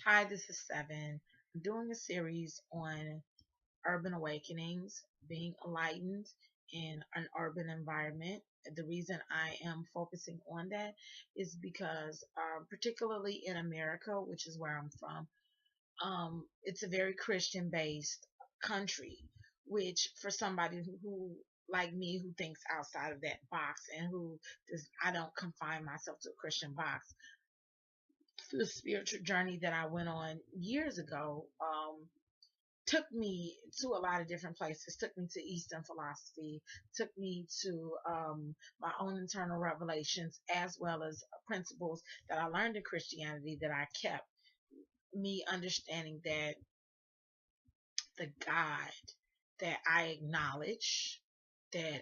Hi, this is Seven. I'm doing a series on urban awakenings, being enlightened in an urban environment. The reason I am focusing on that is because, particularly in America, which is where I'm from, it's a very Christian based country, which for somebody who like me, who thinks outside of that box and who does, I don't confine myself to a Christian box, the spiritual journey that I went on years ago took me to a lot of different places. Took me to Eastern philosophy. Took me to my own internal revelations, as well as principles that I learned in Christianity that I kept. Me understanding that the God that I acknowledge, that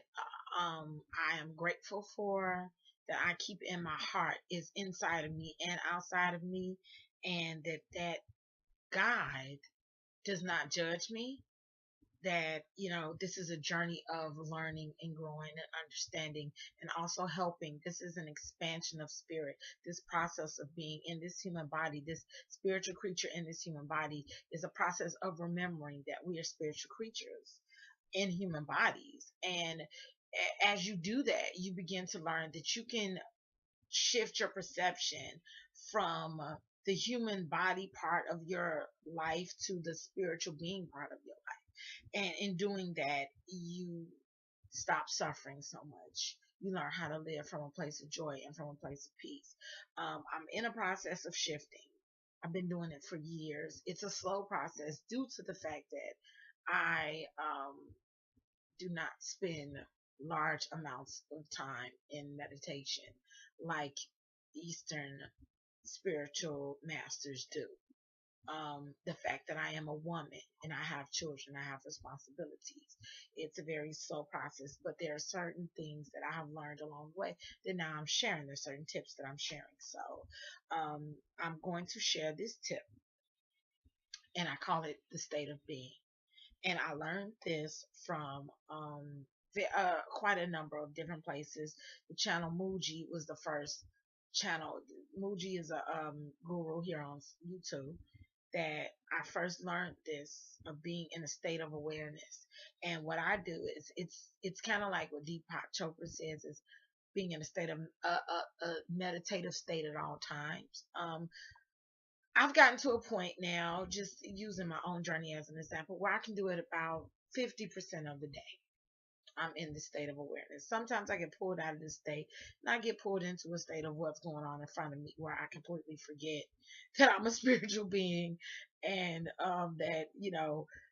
I am grateful for, that I keep in my heart is inside of me and outside of me, and that God does not judge me. That, this is a journey of learning and growing and understanding and also helping. This is an expansion of spirit. This process of being in this human body, this spiritual creature in this human body, is a process of remembering that we are spiritual creatures in human bodies. And as you do that, you begin to learn that you can shift your perception from the human body part of your life to the spiritual being part of your life. And in doing that, you stop suffering so much. You learn how to live from a place of joy and from a place of peace. I'm in a process of shifting. I've been doing it for years. It's a slow process due to the fact that I do not spend large amounts of time in meditation like Eastern spiritual masters do. The fact that I am a woman and I have children, I have responsibilities. It's a very slow process, but there are certain things that I have learned along the way that now I'm sharing. There's certain tips that I'm sharing. So I'm going to share this tip, and I call it the state of being. And I learned this from quite a number of different places. The channel Muji was the first channel. Muji is a guru here on YouTube that I first learned this of being in a state of awareness. And what I do is it's kind of like what Deepak Chopra says is being in a state of a meditative state at all times. I've gotten to a point now, just using my own journey as an example, where I can do it about 50% of the day. I'm in the state of awareness. Sometimes I get pulled out of this state and I get pulled into a state of what's going on in front of me where I completely forget that I'm a spiritual being, and that,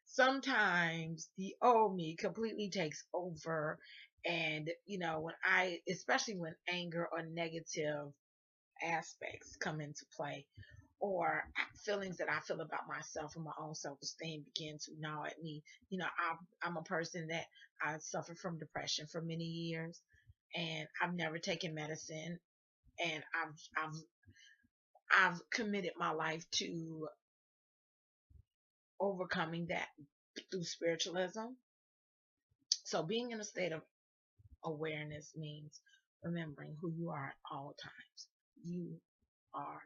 sometimes the old me completely takes over. And, especially when anger or negative aspects come into play, or feelings that I feel about myself and my own self esteem begin to gnaw at me. I'm a person that I suffered from depression for many years, and I've never taken medicine, and I've committed my life to overcoming that through spiritualism. So being in a state of awareness means remembering who you are at all times. You are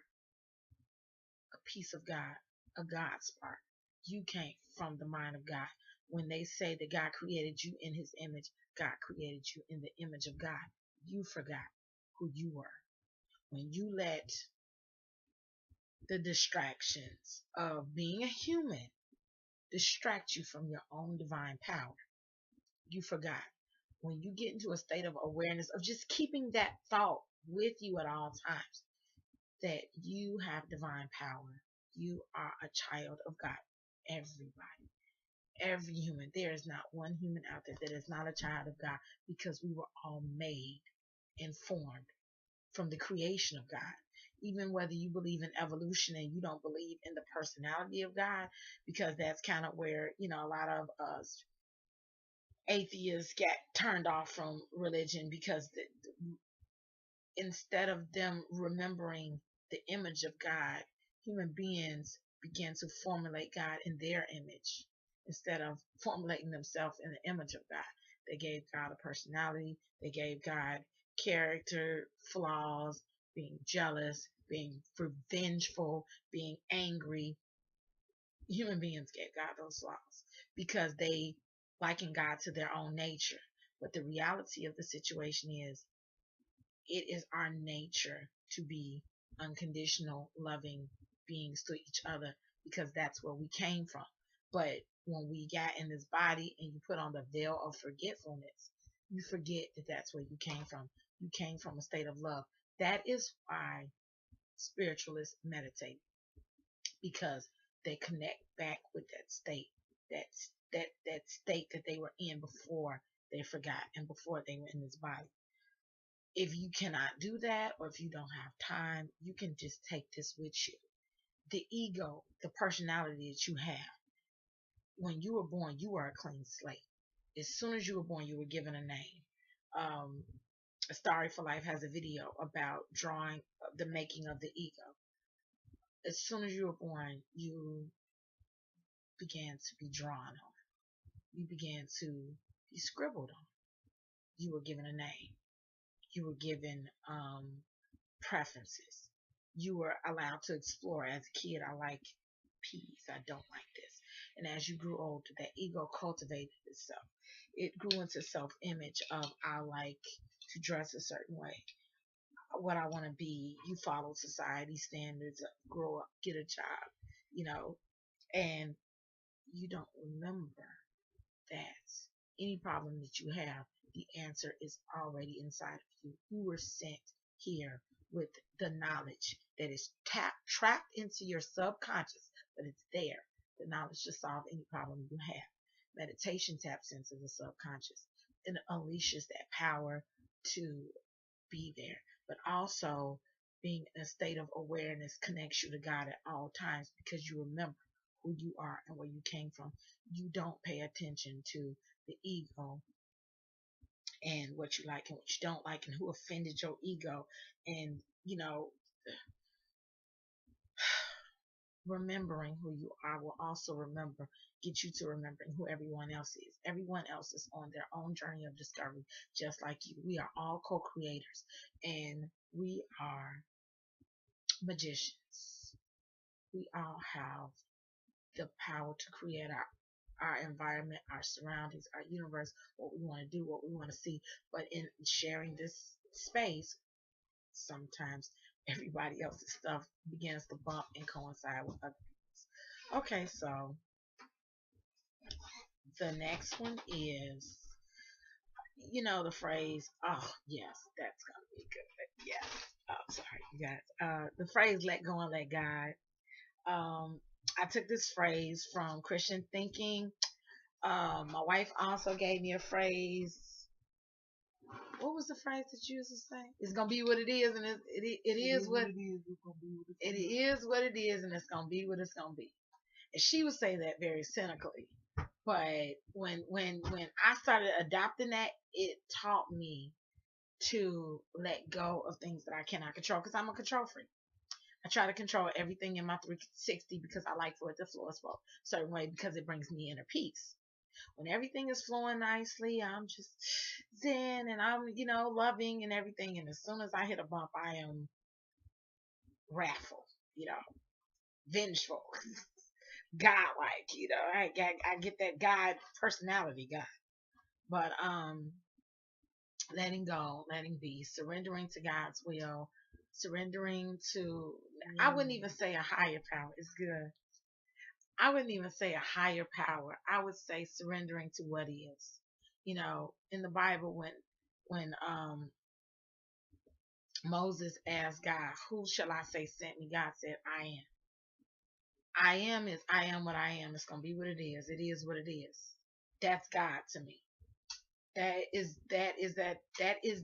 a piece of God, a God spark. You came from the mind of God. When they say that God created you in his image, God created you in the image of God. You forgot who you were. When you let the distractions of being a human distract you from your own divine power, you forgot. When you get into a state of awareness of just keeping that thought with you at all times, that you have divine power. You are a child of God. Everybody, every human. There is not one human out there that is not a child of God, because we were all made and formed from the creation of God. Even whether you believe in evolution and you don't believe in the personality of God, because that's kind of where, a lot of us atheists get turned off from religion, because instead of them remembering the image of God, human beings begin to formulate God in their image instead of formulating themselves in the image of God. They gave God a personality, they gave God character flaws, being jealous, being revengeful, being angry. Human beings gave God those flaws because they liken God to their own nature. But the reality of the situation is it is our nature to be unconditional, loving beings to each other because that's where we came from. But when we got in this body and you put on the veil of forgetfulness, you forget that that's where you came from. You came from a state of love. That is why spiritualists meditate, because they connect back with that state, that that state that they were in before they forgot and before they were in this body. If you cannot do that, or if you don't have time, you can just take this with you. The ego, the personality that you have, when you were born, you were a clean slate. As soon as you were born, you were given a name. Um, Story for Life has a video about drawing the making of the ego. As soon as you were born, you began to be drawn on. You began to be scribbled on. You were given a name. You were given preferences. You were allowed to explore. As a kid, I like peas. I don't like this. And as you grew older, that ego cultivated itself. It grew into self-image of I like to dress a certain way, what I want to be. You follow society standards, grow up, get a job, you know, and you don't remember that any problem that you have, the answer is already inside of you. You were sent here with the knowledge that is trapped into your subconscious, but it's there. The knowledge to solve any problem you have. Meditation taps into the subconscious and unleashes that power to be there. But also, being in a state of awareness connects you to God at all times because you remember who you are and where you came from. You don't pay attention to the ego and what you like and what you don't like and who offended your ego. And, remembering who you are will also get you to remembering who everyone else is. Everyone else is on their own journey of discovery, just like you. We are all co-creators, and we are magicians. We all have the power to create our environment, our surroundings, our universe, what we want to do, what we want to see. But in sharing this space, sometimes everybody else's stuff begins to bump and coincide with other people's. Okay, so the next one is, the phrase, oh, yes, that's going to be good. Yeah. Oh, sorry, you guys. The phrase, let go and let God. I took this phrase from Christian thinking. My wife also gave me a phrase. What was the phrase that you used to say? It's gonna be what it is, and it is what it is. It is what it is, and it's gonna be what it's gonna be. And she would say that very cynically, but when I started adopting that, it taught me to let go of things that I cannot control because I'm a control freak. I try to control everything in my 360 because I like for it to flow a certain way because it brings me inner peace. When everything is flowing nicely, I'm just zen and I'm, loving and everything. And as soon as I hit a bump, I am wrathful, vengeful, godlike, I get that God personality, God. But letting go, letting be, surrendering to God's will, surrendering to, I wouldn't even say a higher power. It's good. I wouldn't even say a higher power. I would say surrendering to what is. In the Bible, when Moses asked God, "Who shall I say sent me?" God said, "I am." I am is I am what I am. It's gonna be what it is. It is what it is. That's God to me. That is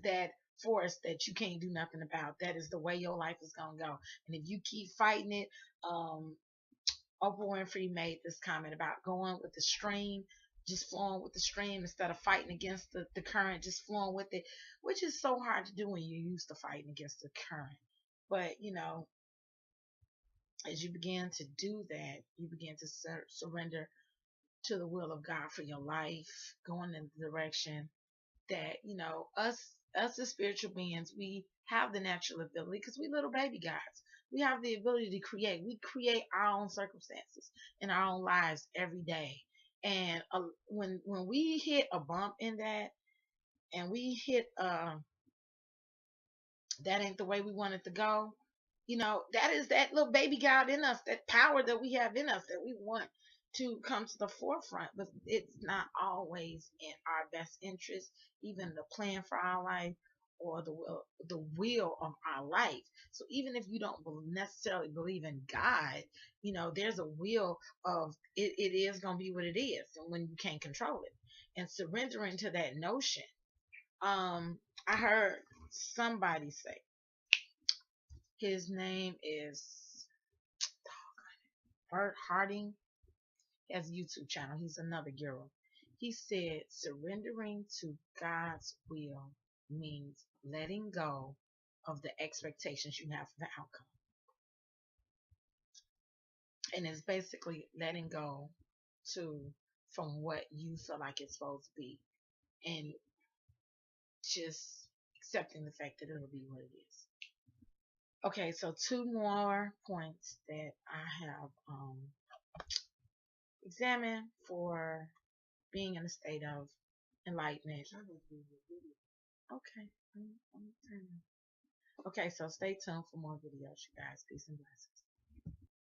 that force that you can't do nothing about. That is the way your life is gonna go. And if you keep fighting it, Oprah Winfrey made this comment about going with the stream, just flowing with the stream instead of fighting against the current, just flowing with it, which is so hard to do when you're used to fighting against the current. But, as you begin to do that, you begin to surrender to the will of God for your life, going in the direction that, us as spiritual beings, we have the natural ability because we little baby gods. We have the ability to create. We create our own circumstances in our own lives every day. And when we hit a bump in that, and we hit that ain't the way we want it to go, that is that little baby God in us, that power that we have in us that we want to come to the forefront. But it's not always in our best interest, even the plan for our life or the will of our life. So even if you don't necessarily believe in God, there's a will of it, it is going to be what it is, and when you can't control it, and surrendering to that notion. I heard somebody say, his name is Bert Harding. He has a YouTube channel. He's another guru. He said surrendering to God's will means letting go of the expectations you have for the outcome. And it's basically letting go to from what you feel like it's supposed to be, and just accepting the fact that it'll be what it is. Okay, so two more points that I have examined for being in a state of enlightenment. Okay. Okay, so stay tuned for more videos, you guys. Peace and blessings.